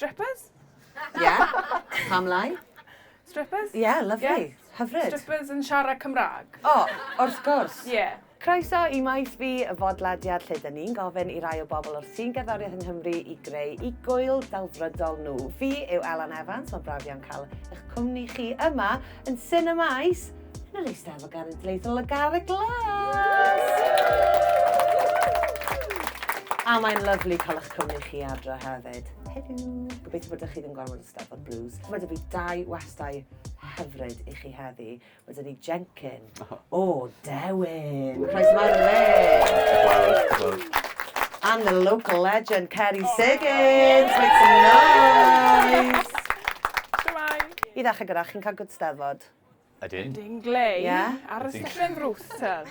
Strippers? Pam lai? Strippers? Lovely. Hyfryd. Strippers yn siarad Cymraeg? Wrth gwrs. Croeso i Maes Fi, y fodlediad lle dyn ni'n gofyn i rai o bobl o'r sy'n gerddoriaeth yng Nghymru i greu i gŵyl delfrydol nhw. Fi yw Elan Evans, mae'n braf iawn cael eich cwmni chi yma yn Sinemaes yn yr Eisteddfod Genedlaethol y Garreg. A mae'n lyflu cael eich cwmni chi adre hefyd. Helo! Gobeithio bod chi ddim gorfod Eisteddfod Blues. Mae dy fi 2 westau hyfryd i chi heddi. Mae dy ni Jencyn o Dewin. Croes mawr le! And the local legend, Ceri Siggins. Make some noise! Shwmai! I ddechrau gyda, chi'n cael good steddfod? Ydyn. Ydyn glei. Ar y Ydyn. stepen ddrws, tel.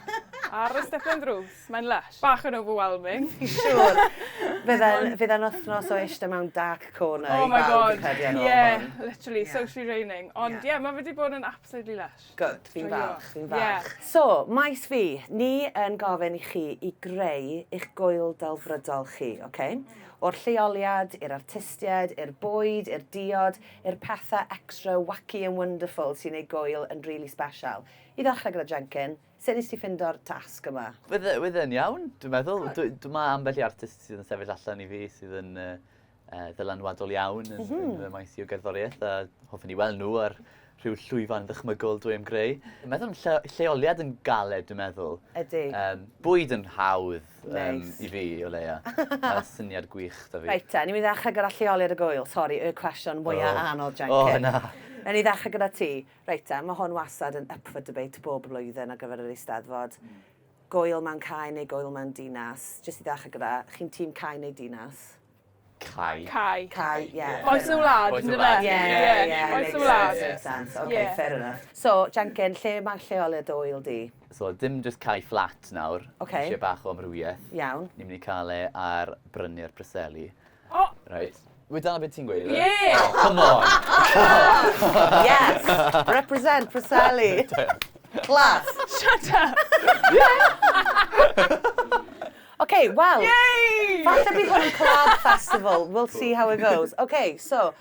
Ar y stepen ddrws. Mae'n lush. Bach yn overwhelming. Siwr. Fydd e'n wythnos o eistedd mewn dark corner Oh i my bawb god. credu yn Yeah, literally, socially draining. Ond mae wedi bod yn absolutely lush. Good, fi'n Joio. falch. So, Maes Fi, ni yn gofyn i chi i greu eich gŵyl delfrydol chi, okay? O'r lleoliad, i'r artistiaid, i'r bwyd, i'r diod, i'r pethau extra wacky and wonderful sy'n ei gŵyl yn really special. I ddechrau gyda Jencyn, sut nes ti ffindo'r tasg yma? Fydd yn iawn, dwi'n meddwl. Mae ambell i artist sydd yn sefyll allan i fi sydd yn ddylanwadol iawn yn y maes i'w gerddoriaeth, a hoffwn i weld nhw ar rhyw llwyfan ddychmygol dwi'n greu. Dwi'n meddwl lleoliad yn galed, dwi'n meddwl. Ydy. Bwyd yn hawdd Neis. i fi, o leia. Mae'n syniad gwych da fi. Reit ni'n mynd i ddechrau gyda lleoliad y gŵyl. Sori, y cwestiwn mwyaf anodd, Jencyn. na. Yn i ddechrau gyda ti. Reit mae hwn wastad yn up for debate bob blwyddyn ar gyfer yr Eisteddfod. Gŵyl mewn cae neu gŵyl mewn dinas. Jyst i ddechrau gyda, chi'n tîm cae neu dinas? Cai. Cai. Cae, Oes y wlad, Oes y ynddo wlad, fe? ie. Oes y wlad. Makes sense. Okay, fair enough. So, Jencyn, lle mae lleoliad o wyl di? So, dim just cai fflat nawr. Okay. Eisiau bach o amrywiaeth. Iawn. Ni'n mynd i cael e ar brynu'r Preseli. O! Right. Wyt dyna beth ti'n gweud? Ie! Oh, come on! Yes! Represent Preseli. Class. Shut up! Okay, well. Yay! Falle bydd hwn yn collab festival. We'll see how it goes. Okay, so.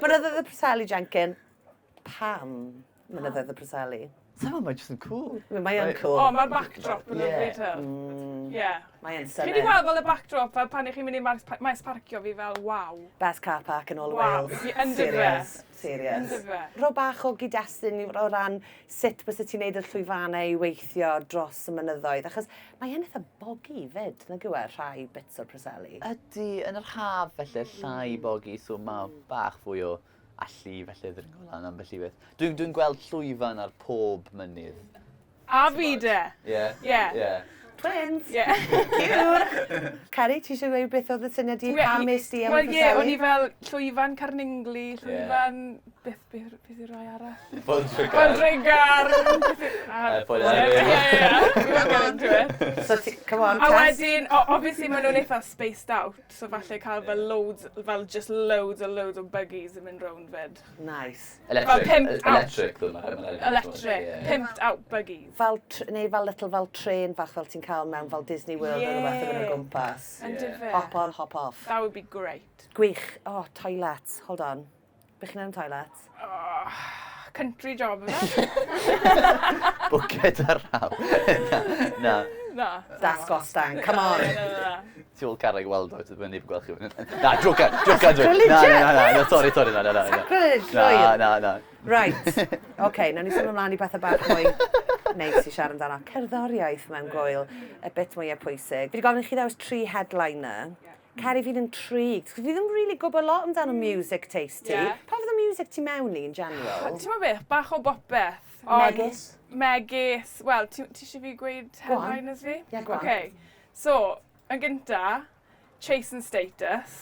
Mynyddoedd y Preseli, Jencyn. Pam mynyddoedd y Preseli? Sama, mae jyst yn cool. Mae yn cool. O, mae'r backdrop yn lyflu tel. Ie. Mae yn Chi wedi symud. gweld fel y backdrop, fel pan ych chi'n mynd i maes parcio fi fel, waw. Best car park in all the Wow, Wales. ynddo fe. Serious. Serious. Ynddo fe. Ro bach o gyd-destun o ran sut bys ti'n neud y llwyfannau i weithio dros y mynyddoedd. Achos mae yn eitha bogi fyd, nag yw e, rhai bits o'r Preseli. Ydy, yn yr haf felly llai bogi, so mae bach fwy o allu felly ddringol lan ambell i beth. Dwi'n gweld llwyfan ar pob mynydd. A fi de. Ie. Ie. Twins! Ie. Cute! Ceri, ti eisiau gweud beth oedd y syniad i pam est ti am y Wel ie, o'n i Preseli? fel llwyfan Carningli, llwyfan... Beth yw'r rai arall? Bontrigar. Bontrigar! Bwyd So, come on, A test. wedyn, obviously maen nhw'n eitha spaced out, so falle cael fel loads, fel just loads o buggies yn mynd rownd fyd. Nice. Electric. Electric, pimped out buggies. Fel, neu fel little fel tren fach fel ti'n cael mewn fel Disney World Ie. neu rhywbeth yn y gwmpas. Ynddo fe. Hop on, hop off. That would be great. Gwych. Oh, toilets. Hold on. Bych chi'n am toilets? Oh, country job, yma? Bwced ar raw. Na. Na. Das gostang. Come on. Na. Ti ôl Garreg weld o, ti'n neb gweld chi. Na, joca dwi. Sacrilege! Na, sorry, na. Sacrilege, rwy'n. Na. Right. OK, nawn ni sôn ymlaen i bethau bach mwy neis i siarad amdano. Cerddoriaeth mewn gŵyl, y bit mwyaf pwysig. Fi wedi gofyn i chi ddewis 3 headliner. Ceri, fi'n intrigued. Fi ddim really gwybod lot amdano music taste ti. Ie. Pa fydd y music ti mewn i in general? Ti'n ma beth, bach o bopeth. Megis? Megis. Wel, ti eisiau fi gweud Go on. headliners fi? Ie, go on. Okay. So, yn gynta, Chase and Status.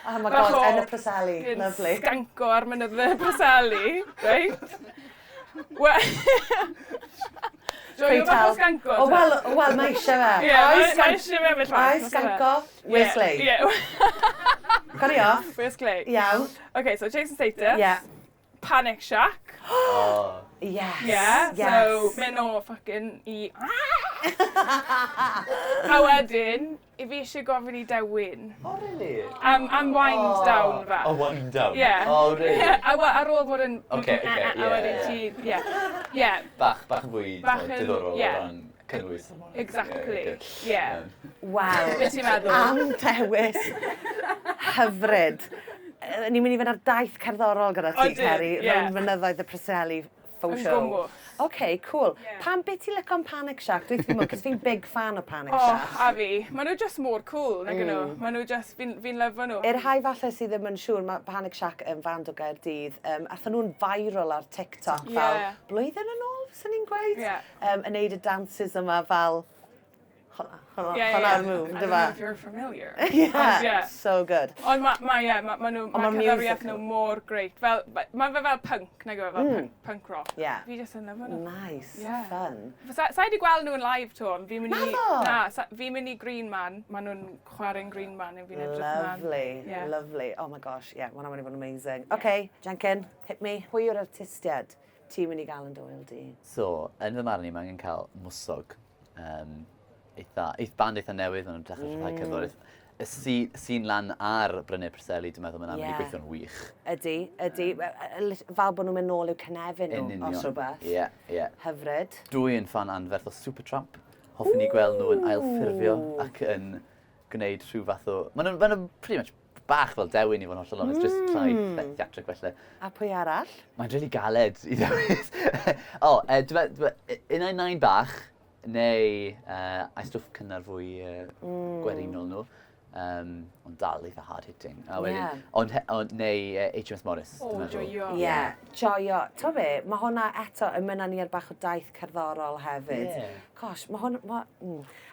Oh my Bach god, o- yn y Preseli. Lovely. Sganco ar mynydde Preseli, right? Joio bach o sganco. O, wel, mae eisiau fe. Ie, Oes mae eisiau fe fel Oes sganco, Wesley. Ie. Got it off. Where's Clay? Iawn. Okay, so Chase and Status. Yeah. Panic Shack. Oh. Yes. Yeah, Yes. so mynd o fucking i... A wedyn, I fi eisiau gofyn I Dewin. Oh, really? Am wind down fe. Oh, wind down? Yeah. Oh, really? Ar ôl bod yn... Okay, A wedyn ti... Yeah. Bach yn fwy diddorol o yeah. ran cynnwys. Exactly. Yeah. Waw. Be ti'n meddwl? Am dewis hyfryd. Ni'n mynd I fynd ar daith cerddorol gyda ti, Ydyn, Ceri, ie. rhwng mynyddoedd y Preseli faux Yn show. gwmws. OK, cool. Yeah. Pam beth ti'n licio am Panic Shack? Dwi'n ddim, cos fi'n big fan o Panic Oh, Shack. a fi. Maen nhw just mor cool, nag nhw. Maen nhw just... Fi'n lyfo nhw. I'r rhai falle sydd ddim yn siŵr, mae Panic Shack yn fand o Gaerdydd. Athyn nhw'n viral ar TikTok fel Yeah. blwyddyn yn ôl, sy'n ni'n gweud? Yeah. Yn neud y dances yma fel... Yeah, Hwnna'r yeah. move, I don't know dyfa. if you're familiar. Yeah, Yeah. so good. Ond ma' nhw, Ond mae ma'n cerddoriaeth musical. nhw mor great. Mae fe fel punk, nag yw e, fel punk rock. Yeah. Fi just yn lyfo nhw. Nice, Yeah. fun. Sa wedi gweld nhw yn live to, ond fi'n mynd i... Naddo? Na, fi'n mynd i Green Man. Maen nhw'n chwarae'n Green Man, yn fi'n edrych man. Lovely, Yeah. lovely. Oh my gosh, yeah, mae'n mynd i fod yn amazing. OK, Jencyn, hit me. Pwy yw'r artistiad ti'n mynd i gael yn doel di? So, yn fy marn I, mae angen cael mwsog. Band eitha newydd, maen nhw'n dechrau rhai cyflwynydd. Y sy'n lan ar Bryniau Preseli, dwi'n meddwl mae'n mynd I gweithio'n wych. Ydy. Fel bod nhw'n mynd nôl i'w cynefin nhw, os rhywbeth. Ie. Hyfryd. Dwi'n fan anferth o Supertramp. Hoffwn I gweld nhw yn ailffurfio ac yn gwneud rhyw fath o... Maen nhw'n pretty much bach fel Dewin I fod yn hollol ond, it's just llai theatric felly. A pwy arall? Mae'n rili galed I ddewis. Unai nain bach, neu aistwff cynnar fwy gwerinol nhw. Ond dal eitha hard-hitting. Ond neu HMS Morris. O, joio. Ie, joio. To be, mae hwnna eto yn mynd ni ar bach o daith cerddorol hefyd. Ie. Gosh, mae hwnna...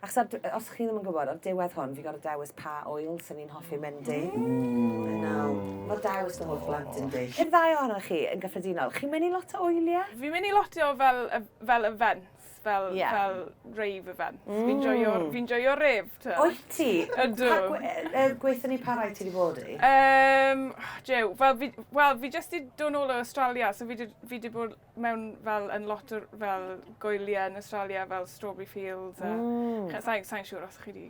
Achos os chi ddim yn gwybod, o'r diwedd hwn, fi gorau dewis pa oil sy'n ni'n hoffi mynd I. I know. Mae dewis dy holl blant yn di. I'r ddau ohonoch chi yn gyffredinol, chi'n mynd I lot o oiliau? Fi'n mynd i lotio fel events, fel Yeah. rave events. Fi'n joio rave, ty. Wyt ti? Ydw. Gweithio ni pa rai ti wedi bod I? Jew, fi jyst i dod nôl o Australia, so fi di bod mewn fel yn lot o fel gwyliau yn Australia, fel Strawberry Fields. Sa'n siŵr os chi di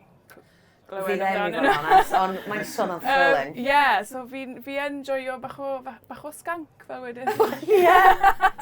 Fi glywed ddim I amdano fod yn honest, ond mae'n sôn o'n thrilling. Ie, so fi yn joio bach o skank fel wedyn. Ie,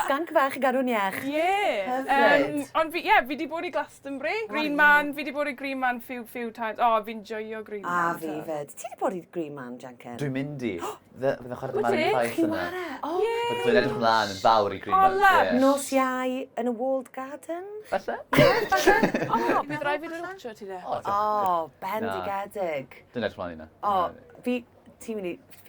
sganc fach I gadw'n iach. Ie. Hyfryd. Ond fi di bod I Glastonbury. Green Man, fi di bod I Green Man few times. O, fi'n joio Green Man. A fi fyd. Ti wedi bod I Green Man, Jencyn? Dwi'n mynd I. Fydd yn chwarae Wyt ti? Maes Fi Chi yna. ware? O, Dwi'n edrych ymlaen yn fawr I Green Man. O, love. Ie. nos iau yn y Walled Garden? Falle? O, bydd rhaid fi ddod watcho ti de. O, bendigedig. Dwi'n edrych ymlaen I yna. O, fi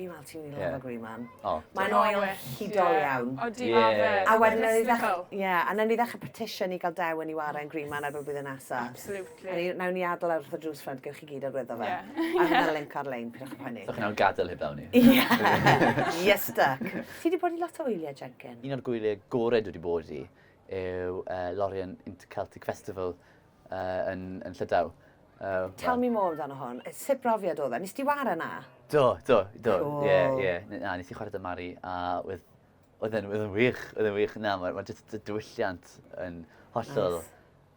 meddwl ti'n mynd I Ie. lefo Green Man. O. Mae'n oil hudol iawn. O, di Ie. ma fe. A wedyn Mae'n ni ddechrau, mystical. ie, a nawn ni ddechrau petition I gael Dewin I ware yn Green Man erbyn blwyddyn nesaf. Absolutely. Nawn ni adael ar wrth y drws ffrind, gewch chi gyd ar wyddo fe. Ie. A hynna link ar-lein, pidwch yn poeni. So chi'n awr gadael heb awn ni. Ie, yes stuck. Ti wedi bod I lot o wyliau, Jencyn? Un o'r gwyliau gored wedi bod I yw Lorien Interceltic Festival yn Llydaw. Tell me more amdano hwn. Sut brofiad oedd e? Nes ti ware na? Do. Cool. Ie. Na, nes I chwarae dy Mari a oedd e'n wych. Na, mae jyst y diwylliant yn hollol.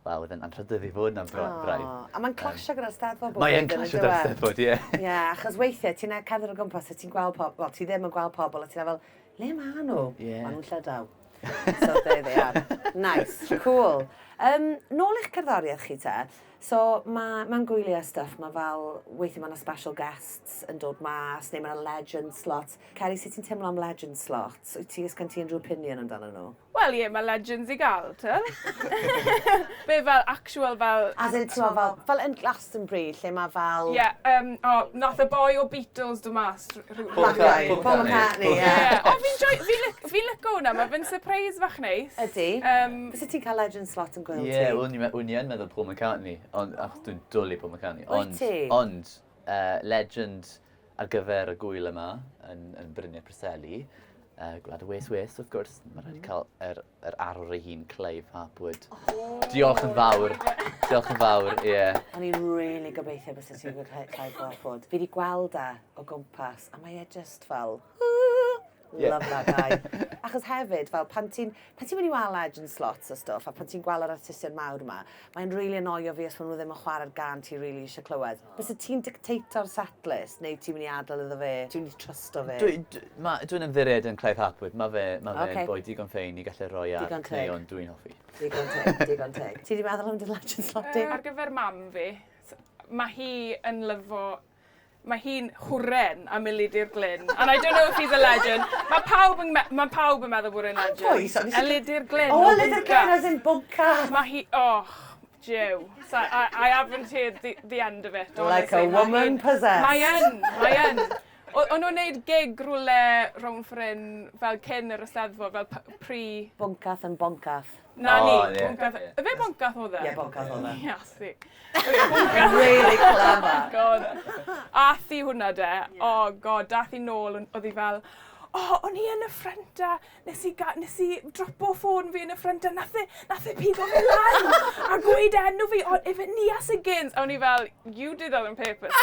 Wel, oedd e'n anrhydyddu fod na'n braidd. A mae'n clasio gyda'r steddfod bob Mae'n clasio gyda'r steddfod, ie. Ie, achos weithiau ti'n cerdded o gwmpas a ti'n gweld pobl, ti ddim yn gweld pobl a ti'n fel, le ma nhw? Ie. Ma nhw'n Llydaw. So there they are. Nice, cool. Nôl i'ch cerddoriaeth chi te, so mae'n gwyliau stuff, mae fel, weithiau mae'n special guests yn dod mas, neu mae'n legend slots. Ceri, sut ti'n teimlo am legend slots? Wyt ti ysgan ti unrhyw opinion amdano nhw? Wel, ie, mae legends I gael, ty. Be fel actual fel... As in, ti'n fel yn Glastonbury, lle mae fel... Ie, nath y boi o Beatles do mas. Paul McCartney, ie. O, fi'n licio hwnna, mae fe'n surprise fach neis. Ydy. Fysa ti'n cael legend slot yn gwyl ti? Ie, wn i yn meddwl Paul McCartney, achos dwi'n dwlu Paul McCartney. Wyt ti? Ond, legend ar gyfer y gwyl yma yn Bryniau Preseli, Gwlad y Wes, wrth gwrs, mae rhaid i cael yr arwr ei hun Clive Hapwood. Diolch yn fawr, ie. O'n i'n really gobeithio bys ti'n cael gweld. Fi wedi gweld e o gwmpas, a mae e just fel... Love that guy. Achos hefyd, fel pan ti'n mynd i weld legend slots o stwff, a pan ti'n gweld yr artistiaid mawr yma, mae'n really annoio fi os maen nhw ddim yn chwarae'r gan ti really eisiau clywed. Bys y ti'n dictator setlist, neu ti'n mynd i adael iddo fe, ti'n mynd i trusto fe? Dwi'n ymddiried yn Clive Hapwood, mae fe'n boi digon ffein i gallu rhoi ar cneuon dwi'n hoffi. Digon teg. Ti wedi meddwl am dy legend slot di? Ar gyfer mam fi, mae hi yn lyfo... Mae hi'n hwren am Elid i'r Glyn. And I don't know if he's a legend. Mae pawb yn meddwl bod e'n legend. Elid i'r Glyn. Oh, Elid i'r Glyn as in bunka. Mae hi... Oh, Joe. So I haven't heard the end of it. Like a woman possessed. Mae yn. O'n nhw'n neud gig rhywle rhwng ffrin fel cyn yr Eisteddfod, fel pre... Bunkath yn bonkath. Na ni, bonkath. Y fe bonkath o dde? Ie, bonkath o dde. Iasi. Really clever. God. Athi hwnna de. Oh god, dath i nôl, oedd hi fel... o'n i yn y ffrenta, nes i dropo ffôn fi yn y ffrenta, nath e pigo fi lan, a gweud enw fi, if it Ceri Siggins. A o'n i fel, you did that on purpose.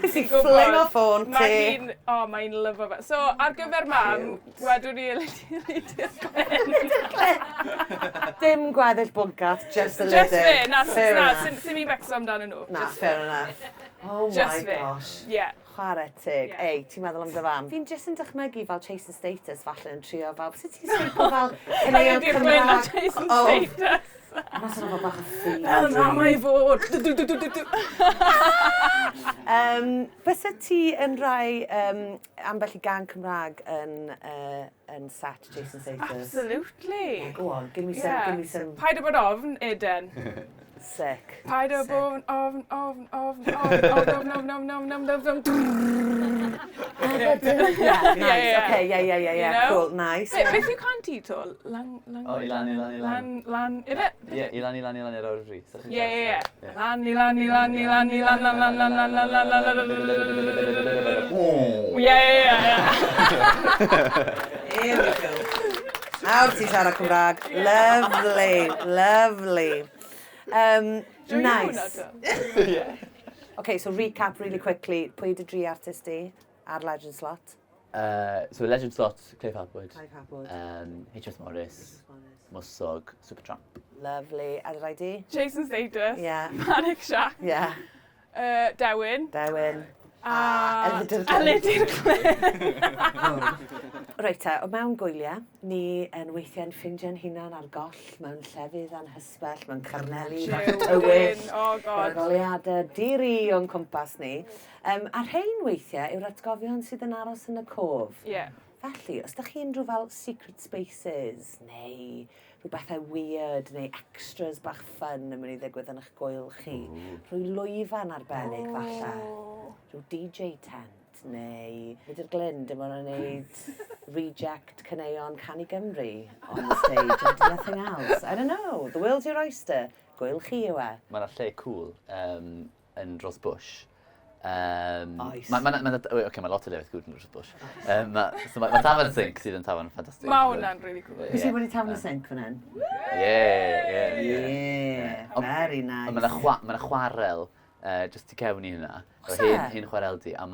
Nes i fling o ffôn ti. Mae'n lyfo fe. So, ar gyfer mam, wedwn ni Elid i'r Glyn. Dim gweddill bunkath, just a Just little. fe, sy'n mi becso amdano nhw. Na, fair enough. Oh my gosh. Yeah. Chwarae tig. Ei, ti'n meddwl am dy fam? Fi'n jyst yn dychmygu fel Jason Status falle yn trio fel, sut ti'n sgripo fel Elid i'r Glyn a Jason Status. Mas yna fel bach o ffyn. Na mae fod. Bysa ti yn rhai ambell i gan Cymraeg yn set Jason Status? Absolutely. Go on, give me some. Paid o bod ofn, Eden. Sick. Paid o bod ofn. Nice, okay, yeah, cool, nice. Beth yw can ti to? Elan. Lan, is it? Ie, Elan ar o'r rhi. Yeah. Lan. Yeah. Here we go. Nawr ti'n siarad Cymraeg. Lovely. Nice. Okay, so recap really quickly. Pwy dy dri artisti ar Legend Slot? So Legend Slot, Clive Hapwood. HS Morris. Miwsig, Supertramp. Lovely. A dy di? Jason Status. Yeah. Manic Shack. Yeah. Dewin. Elid i'r Glyn. Reit o mewn gwyliau, ni yn weithiau'n ffindio'n hunan ar goll, mewn llefydd anhysbell, mewn carneli, bach tywyll, Lleoliadau, diri o'n cwmpas ni. A rhain weithiau yw'r atgofion sydd yn aros yn y cof. Felly, os ydych chi unrhyw fel secret spaces, neu rhyw bethau weird, neu extras bach fun yn mynd i ddigwydd yn eich gwyl chi, rhyw lwyfan arbennig falle, rhyw DJ tent, neu Elid i'r Glyn, dim ond yn gwneud reject caneuon Canu Gymru on the stage and nothing else. I don't know, the world's your oyster, gwyl chi yw e. Mae'na lle cool yn dros bush. Oes. Mae lot o lefydd gwyd yn dros bush. Mae Tafan Sync sydd yn Tafan ffantastig. Mae hwnna'n really cool. Bys ti'n bod i Tafan Sync fan hyn? Yeah. Very nice. Mae'na chwarel just i cefn i hynna. Hyn chwarel di, a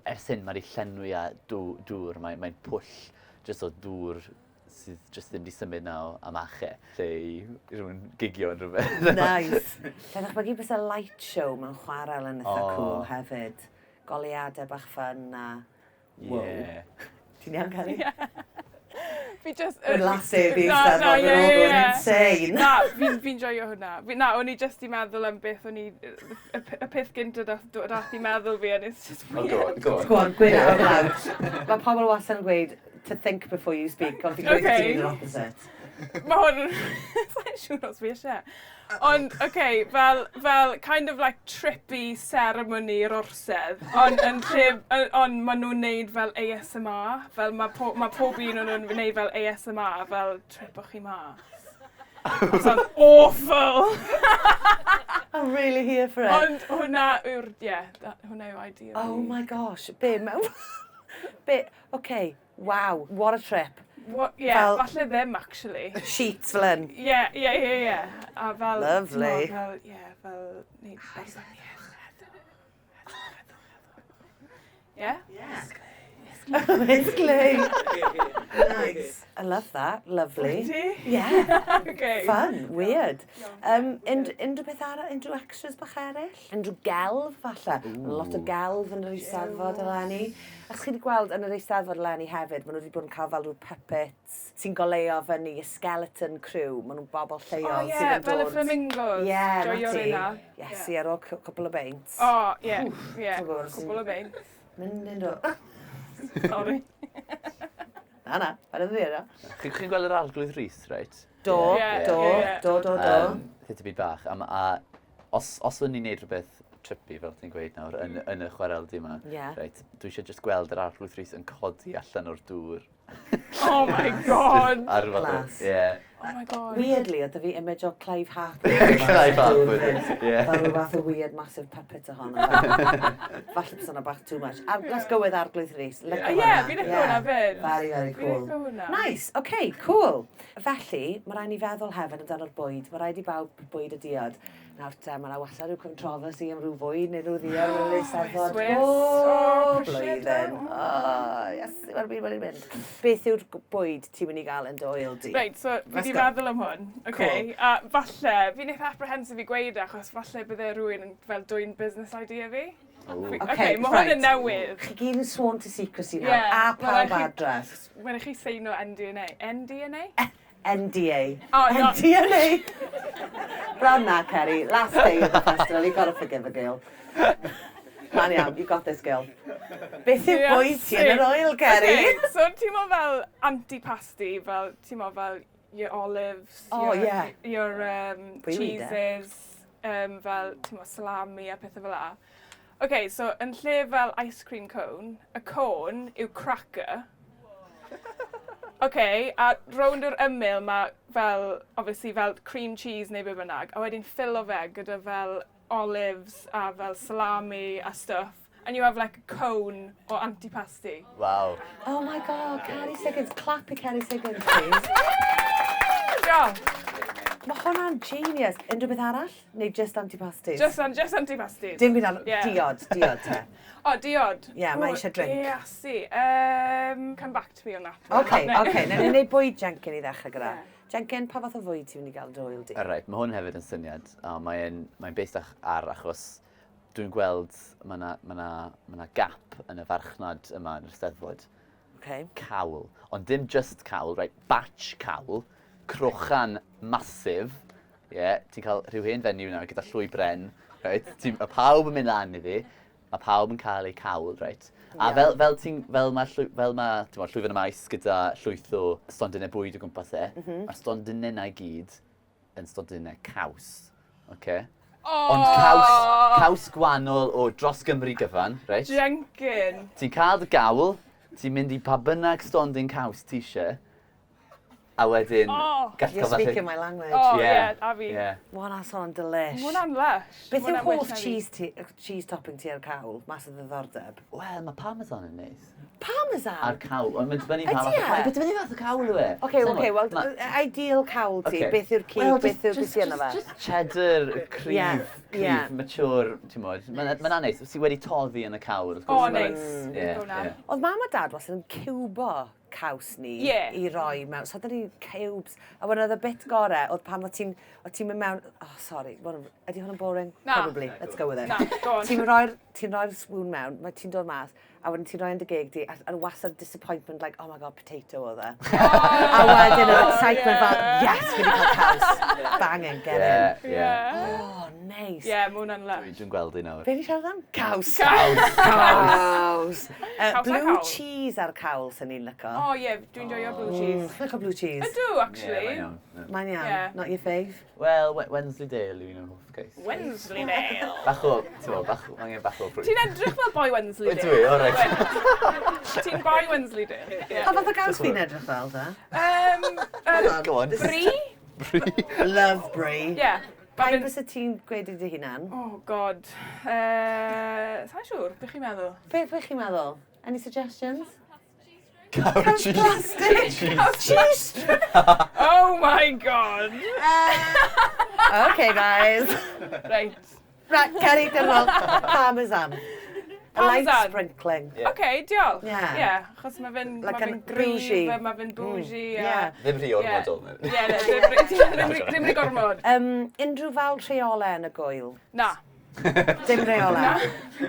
ers hyn mae'r llenwi a dŵr, mae'n pwll just o dŵr sydd just ddim wedi symud naw am ache, lle i rhywun gigio yn rhywbeth. Nice. Llai'ch bagi bys y light show mewn chwarel yn eitha cool hefyd. Goliadau bach ffyn a... Ie. Ti'n iawn, Ceri? Fi just... Yn lasif i Eisteddfod Genedlaethol yn insane. Na, fi'n joio hwnna. Na, o'n i just i meddwl am beth o'n i... Y peth gyntaf dath i meddwl fi, and it's just weird. Go on. Gwyn out loud. Mae pobl wastad yn gweud, to think before you speak, ond fi'n gweud ti'n mynd yn opposite. Mae hwn... Sa'n siŵr os fi eisiau. Ond, fel kind of like trippy ceremony yr orsedd. Ond maen nhw'n neud fel ASMR. Fel mae pob un o'n nhw'n neud fel ASMR, fel tripwch chi mas. Sounds awful! I'm really here for it. Ond hwnna yw'r, hwnna yw idea. Oh my gosh, okay, wow, what a trip. Falle ddim, actually. Sheets fel hyn. Yeah. A fel... Lovely. Fel... Yeah? Basically. Nice. I love that. Lovely. Yeah. Okay. Fun. Weird. Unrhyw beth arall? Unrhyw extras bach eraill? Unrhyw gelf, falle? Lot o gelf yn yr Eisteddfod eleni. Ach, chi wedi gweld yn yr Eisteddfod eleni hefyd, maen nhw wedi bod yn cael fel rhyw puppets sy'n goleo fyny y skeleton crew. Maen nhw'n bobl lleol sydd yn dod. Fel y flamingos. Yeah, Joio na ti. rhywna. Yes, i ar ôl cwbl o beint. Oh, yeah. Cwbl o beint. Mynd yn dod. Sorry. Na, ar y ddira. Chi'n gweld yr arglwydd Rhys, reit? Do. Hyd y byd bach. Os o'n i'n neud rhywbeth trippy, fel ti'n gweud nawr, yn y chwareldy yma, reit, dwi eisiau just gweld yr arglwydd Rhys yn codi allan o'r dŵr. Oh my god! Glas. Oh my god. Weirdly, oedd fi image o Clive Harp. Clive Harp, ie. Fel rhyw fath o weird, massive puppet ohono. Falle bys yna bach too much. Let's go with arglwydd Rhys. Fi'n eich hwnna fyd. Very, very cool. Nice, okay, cool. Felly, mae rhaid ni feddwl hefyd amdano'r bwyd. Mae rhaid i bawb bwyd y diod. Nawr te, mae yna wastad rhyw controversy am rhyw fwyd neu rhyw ddiod yn yr Eisteddfod. O, blwyddyn. O, yes, mae'n mynd. Beth yw'r bwyd ti'n mynd i gael yn dy oil di? Reit, so fi di feddwl am hwn. Okay. A falle, fi'n eitha apprehensive i gweud achos falle bydde rhywun yn fel dwy'n business idea fi. Okay, mae hwn yn newydd. Chi gyd yn sworn to secrecy nawr, a pawb adres. Mae'n chi seino NDNA. NDNA? NDA. Oh, NDNA. Bron na, Ceri. Last day of the festival, you've got to forgive a girl. Man iawn, you got this girl. Beth yw bwyd ti yn yr oil, Ceri? Okay, so ti'n mo fel antipasti, fel ti'n mo fel your olives, your cheeses, fel ti'n mo salami a pethau fel la. Okay, so yn lle fel ice cream cone, y cone yw cracker. Okay, a rownd yr ymyl mae fel, obviously, fel cream cheese neu be bynnag, a wedyn ffilo fe gyda fel olives a fel salami a stuff. And you have like a cone o antipasti. Wow. Oh my god, Ceri Siggins. Clap i Ceri Siggins, please. Diolch. Mae hwnna'n genius. Unrhyw beth arall? Neu just antipasties? Just antipasti. Dim byd arall. Diod te. Oh, diod. Yeah, mae eisiau drink. Iasu. Come back to me on that. Okay. Newn ni wneud bwyd Jencyn i ddechrau gyda. Jencyn, pa fath o fwyd ti'n mynd i gael dwyl di? Right, mae hwn hefyd yn syniad. Mae'n beisach achos dwi'n gweld mae na gap yn y farchnad yma yn yr Eisteddfod. Cawl. Ond dim just cawl, right? Batch cawl. Crochan masif. Ti'n cael rhyw hen fenyw nawr gyda llwy bren. Right? Mae pawb yn mynd lan iddi. Mae pawb yn cael ei cawl, right? A fel mae llwyfan y maes gyda llwyth o stondinau bwyd o gwmpas mae'r stondinau na i gyd yn stondinau caws. Ond caws gwahanol o dros Gymru gyfan, right? Jencyn. Ti'n cael dy gawl, ti'n mynd i pa bynnag stondin caws ti eisiau, a wedyn... You're speaking my language. A fi. Hwna'n son delish. Hwna'n lush. Beth yw hoff cheese topping ti ar cawl? Mas o ddiddordeb? Wel, mae parmesan yn neis. Parmesan? Ar cawl, ond mae'n dibynnu pa fath o cawl yw e. Wel, ideal cawl ti, beth yw'r cig, beth yw'r beth yna fe? Just cheddar, cryf, mature, ti'n modd. Mae'n aneis, sydd wedi toddi yn y cawl. Neis. Oedd mam a dad was yn ciwbo caws ni i roi mewn. So, dyn ni'n cubes. A wedyn oedd y bit gore, oedd pan o ti'n mynd mewn... Oh, sorry. Ydy hwn yn boring? Na. Probably. Let's go with it. Na, go on. Ti'n rhoi'r spoon mewn, ti'n dod mas, a wedyn ti'n rhoi yn dy gig di, a wastad disappointment, like, oh my god, potato oedd e. A wedyn yr excitement fel, yes, fi wedi cael caws. Banging, get in. Oh, nice. Mae hwnna'n lush. Dwi'n gweld i nawr. Be ni siarad am? Caws. Blue cheese ar cawl sy'n ni'n lyco. Dwi'n joio blue cheese. Lyco blue cheese? Ydw, actually. Mae'n iawn. Not your fave? Well, Wensleydale yw'n hoff case. Wensleydale. Bach o, angen bach o ffrwyd. Ti'n edrych fel boi Wensleydale? Ydw i, o reit. Ti'n boi Wensleydale? Pa fath o gaws fi'n edrych fel, da? Go on. Brie? Love brie. Pa bys y ti'n gweud i dy hunan? Oh, god. Sa'n siŵr, beth chi'n meddwl? Beth chi'n meddwl? Any suggestions? Cow cheese. Plastic. Cheese. Oh my god. Okay, guys. Right. Right, Ceri, dyn nhw. Parmesan. A light Parmesan. sprinkling. Oce, diolch. Ie. Ie, achos mae fe'n Like an bougie, bougie. mae fe'n bougie. Ddim rhi o'r model. Ddim rhi gormod. Unrhyw fel rheolau yn y gŵyl? Na, Dim rheolau?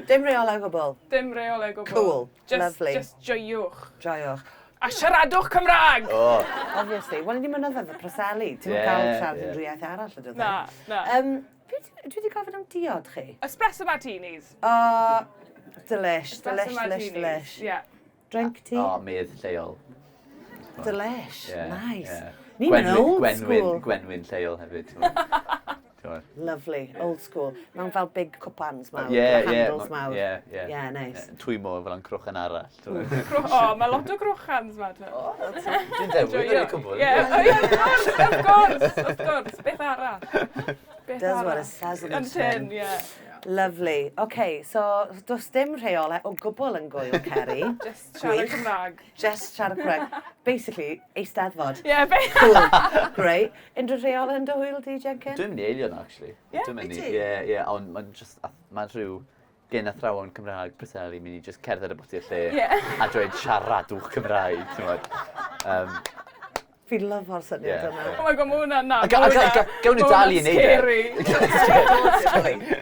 Dim rheolau o gwbl? dim reolau gwbl. Cool, lovely. Just joiwch. Joiwch. A siaradwch Cymraeg! Obviously. Wel, ni mynd oedd y proseli. Ti'n Ie, cael siarad ie. yn rhiaeth arall ydw? Na, na. Dwi wedi gofyn am diod chi. Espresso martinis. Delish, Espresso delish, delish, martinis. delish. Ie. Drink tea? Medd lleol. Delish, Ie, nice. ie. Ni'n mynd old school. Gwenwyn lleol hefyd. Lovely, old school. Mewn fel big cwpans mawr, handles mawr. Ie, nice. Twymo fel yn crwch yn arall. Mae lot o grwchans ma. Dwi'n dewyd yn y cwbl. Of course. Beth arall? Does what it says on the tin. Ie. Lovely. OK, so does dim rheolau o gwbl yn gwyl, Ceri. Just siarad Cymraeg. Just siarad Cymraeg. Basically, Eisteddfod. Ie, beth? Cool. Great. Unrhyw rheolau yn dy hwyl di, Jencyn? Dwi'n mynd i eilio na, actually. Ie, Ie, ond mae'n rhyw gen athrawon Cymraeg Preseli, mynd i just cerdded y boti y lle a dweud siaradwch Cymraeg, ti'n modd. Fi lyfo'r syniad yna. Oh my god, mae hwnna'n na. Gawn ni dal i wneud e.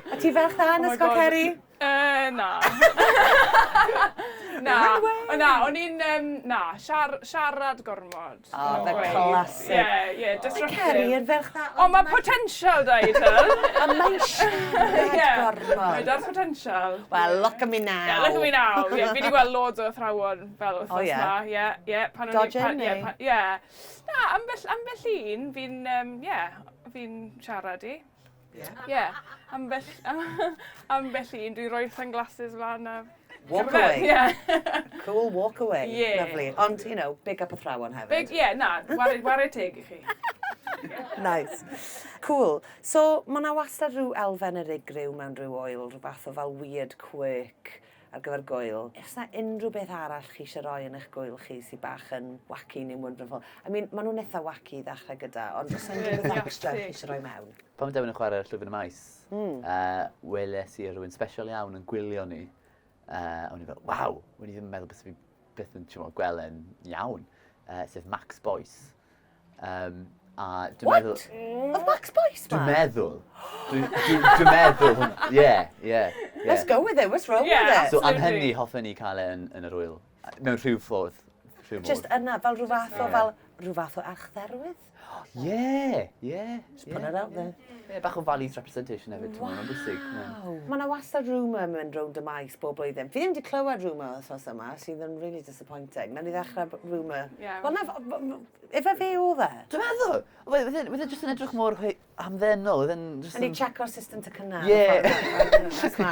A ti ferch dda yn ysgol, Ceri? Na. O'n i'n, siarad gormod. Fe classic. Ie, disruptive. Ceri yn ferch dda. O, mae potential da i ty. A mae'n siarad gormod. Mae da'r potential. Wel, look at me now. Ie, look at me now. Fi wedi gweld loads o athrawon fel wythnos ie? ma. Ie. Dodgen neu? Ie. Na, ambell un, fi'n siarad i. Ie. Ambell un, dwi'n rhoi sunglasses fan a... Walk away. Ie. Cool walk away. Yeah. Lovely. Ond, you know, big up athrawon hefyd. Ie, na, wario teg i chi. Nice. Cool. So, mae yna wastad rhyw elfen yr igryw mewn rhyw oil, rhyw fath o fel weird quirk ar gyfer gŵyl. Oes yna unrhyw beth arall chi eisiau rhoi yn eich gŵyl chi sy'n bach yn wacky neu'n wonderful? I mean, maen nhw'n eitha wacky i ddechrau gyda, ond oes yna unrhyw beth extra chi eisiau rhoi mewn? Pan mae'n chwarae llwyfyn y maes, weles i rhywun special iawn yn gwylio ni. O'n i fel, waw, o'n i ddim yn meddwl beth fi byth yn gwelen iawn, sef Max Boyce. A dwi'n meddwl... Oedd Max Boyce ma? Dwi'n meddwl. Dwi'n meddwl. Yeah. Let's go with it, what's wrong with it? So am hynny hoffen ni cael e yn yr wyl. Mewn rhyw ffordd. Just yna, fel rhyw fath o archtherwydd? Yeah. Just put it out there. Bach o values representation hefyd. Mae'n bwysig. Mae yna wastad rumour yn mynd rownd y maes bob blwyddyn. Fi ddim wedi clywed rumour wythnos yma, sydd yn really disappointing. Nawn ni ddechrau rumour. Wel na, efe fe oedd e? Dwi'n meddwl. Wedd e jyst yn edrych mor hamddenol. Yn ei check o'r system to cynnar. Ie.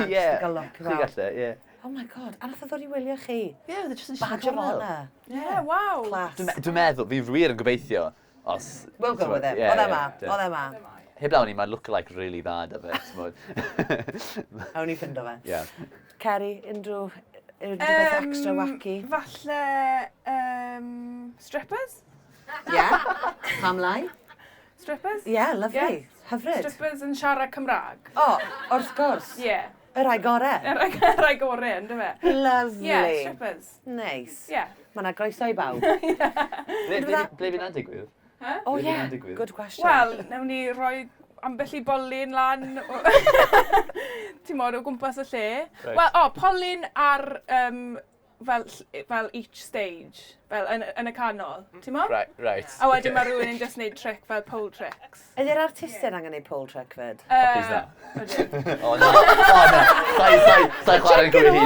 Ie. Oh my god, a nath o ddod i wylio chi? Ie, wedd e jyst yn Badge of honour. Ie, waw. Class. Dwi'n meddwl, fi wir yn gobeithio. We'll go with it. Oedd e ma. Heb lawn ni, mae'n look-alike really bad of it. Awn ni ffindo fe. Yeah. Ceri, unrhyw beth extra wacky? Falle strippers? Yeah. Pamlau? Strippers? Yeah, lovely. Hyfryd. Strippers yn siarad Cymraeg. O, wrth gwrs. Ie. Y rai gorau. Rai gore, ynddo fe? Lovely. Ie, strippers. Nice. Ie. Mae yna groeso i bawb. Ble fi'n digwydd? Oh yeah, good question. Wel, newn ni roi ambell i bolyn lan, ti'n modd o gwmpas y lle. Wel, polyn ar fel each stage, fel yn y canol, ti'n modd? Right. A wedyn mae rhywun yn just neud trick fel pole tricks. Ydy'r artistyn angen neud pole trick fyd? Please na. Ydyn. O na. Sa'i chwarae yn gwybod hi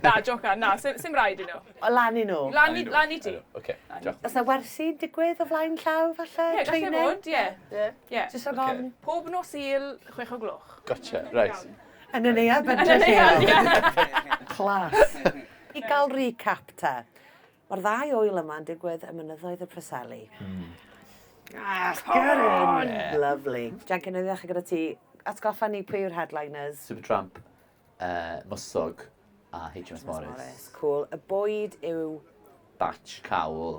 Na, joca, na, sim rhaid i nhw. O lan i nhw? Lan i ti. Oce, diolch. Os na wersi digwydd o flaen llaw, falle? Ie, gallu bod, ie. Jyst o gofn? Pob nos Sul, 6 o gloch. Gotcha, right. Yn y neuad bydra chi. Clas. I gael recap te, mae'r ddau oil yma'n digwydd y mynyddoedd y Preseli. Lovely. Jencyn, oedd ddechrau gyda ti, atgoffa ni pwy yw'r headliners? Supertramp, Mwsog a HMS Morris. Cool. Y bwyd yw... Batch Cawl.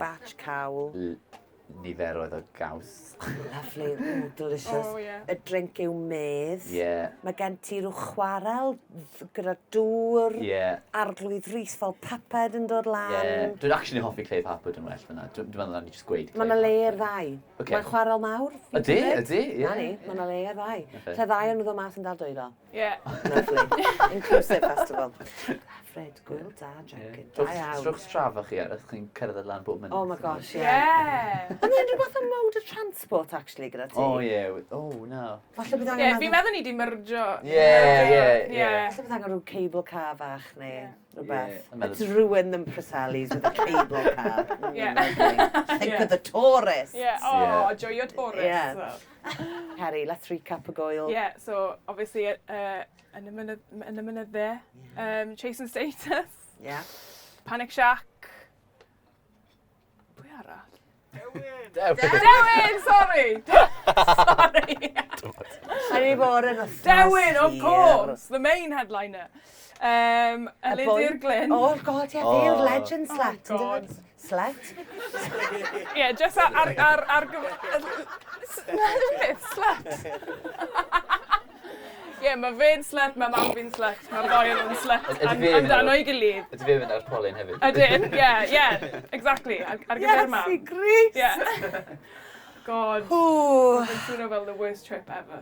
niferoedd o gaws. Lovely, ooh, delicious. Oh, yeah. Y drink yw Maes. Ie. Mae gen ti rhyw chwarel gyda dŵr, Ie. arglwydd rhys fel paped yn dod lan. Ie. Dwi'n actually hoffi clef papur yn well fyna. Dwi'n meddwl na ni jyst gweud Mae yna le i'r ddau. Ocê. Mae'n chwarel mawr. Ydy, ie. Na ni, mae yna le i'r ddau. Ocê. Lle ddau yn ddod mas yn dal dwylo. Ie. Lovely. Inclusive festival. Hyfryd, gŵyl da, Jencyn. Da iawn. Trwch strafach chi ar, ydych chi'n cerdded lan bob mynd. Oh my gosh, ie. Ie. Ond mae'n rhywbeth o mode of transport, actually, gyda ti. O ie, o no. Falle bydd Ie, angen fi'n meddwl ni di myrjo. Ie. Falle bydd angen rhyw cable car fach neu rhywbeth. Ie, yn It's ruin them Preselis with a cable car. Ie. Think of the tourists. Ie, o, joio tourist. Ie. Ceri, let's recap y gŵyl. Yeah, so obviously yn y mynyddau, Chasing Status, Yeah. Panic Shack. Pwy arall? Dewin! Sorry! Sorry! Rhaid ni bod yn wythnos Dewin, of hir. course! The main headliner. Lydi'r Glyn. Oh god, yeah, Oh. fi'r legend Oh, slut. God. Yndyfe? Slut? Yeah, just ar slut. Ie, mae fe'n slut, mae mam fi'n slut, mae'r ddoi yn slut amdano i gilydd. Ydy fe fynd ar polyn hefyd? Ydyn, ie, exactly, ar gyfer mam. Yes, i gris. Yeah. God, Ooh. mae'n swnio fel the worst trip ever.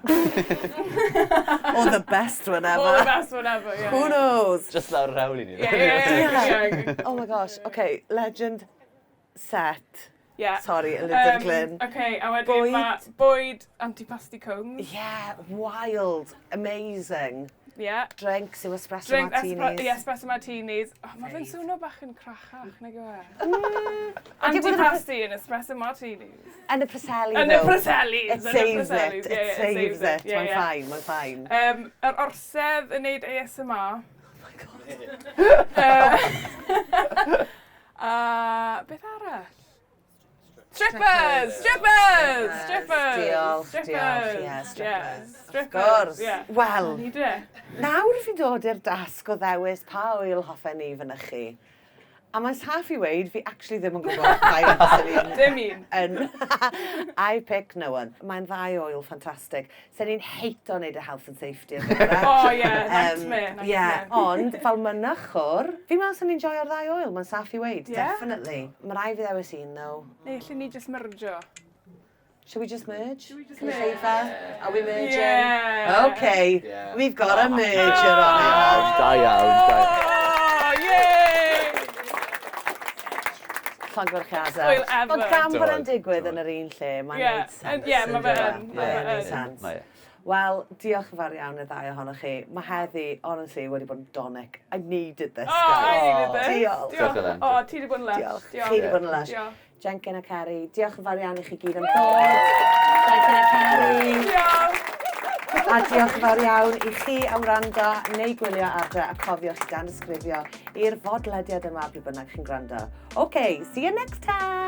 Or the best one ever. Or the best one ever, yeah. Who knows? Just lawr yr hawl i ni. Yeah. Oh my gosh, okay, legend set. Yeah. Sorry, Lydi'r Glyn. Okay, a wedyn Bwyd. mae Bwyd antipasti cones. Yeah, wild, amazing. Yeah. Drinks yw espresso Drink martinis. espresso martinis. Oh, mae fe'n swnio bach yn crachach, nag yw e? Ydy bod yn- Antipasti yn espresso martinis. Yn y Preseli, Yn y though. Preselis. It saves it, Yeah, it saves it. Yeah, Mae'n yeah. fine, mae'n fine. Yr orsedd yn neud ASMR. Beth arall? Strippers!Strippers! Strippers! Diolch, Strippers! diolch, ie, Yeah, strippers. strippers. Gwrs. Yeah. Wel, Ni de. nawr fi'n dod i'r dasg o ddewis pa wyl hoffen ni fyny chi. A mae'n saff i weid, fi actually ddim yn gwybod pa yw'n sy'n Dim un. I pick no one. Mae'n ddau oil ffantastig. Se'n ni'n heito wneud y health and safety. Oh, yeah, nightmare. Yeah, ond fel mynachwr, fi'n meddwl sy'n ni'n joio'r ddau oil, mae'n saff i weid, Yeah. definitely. Mae rai fi ddewis un, though. Neu lle ni just myrjo. Should we just merge? Should we just merge? Are we merging? Yeah. Okay, Yeah. we've got a merger on it. Da iawn, da iawn. Oh, yay! Llongwyrchiadau. Oil ever. Ond gan bod yn Dod, digwydd dod. yn yr un lle, mae'n Yeah, neud sens. yeah, ma' fe yndyw e? yn, ma' Mae fe e'n neud yn. sens. Mae e. Wel, diolch yn fawr iawn y ddau ohonoch chi. Mae heddi, honestly, wedi bod yn donic. I needed this, Oh, I guys. needed this. Diolch. Diolch, Elan. Oh, ti wedi bod yn lush. Diolch. Chi wedi bod yn lush. Diolch. Jencyn a Ceri, diolch yn fawr iawn i chi gyd am ddod. Jencyn a Ceri. Diolch. A diolch yn fawr iawn i chi am wrando neu gwylio adre a cofiwch i dan ysgrifio i'r fodlediad yma pryd bynnag chi'n gwrando. Okay, see you next time!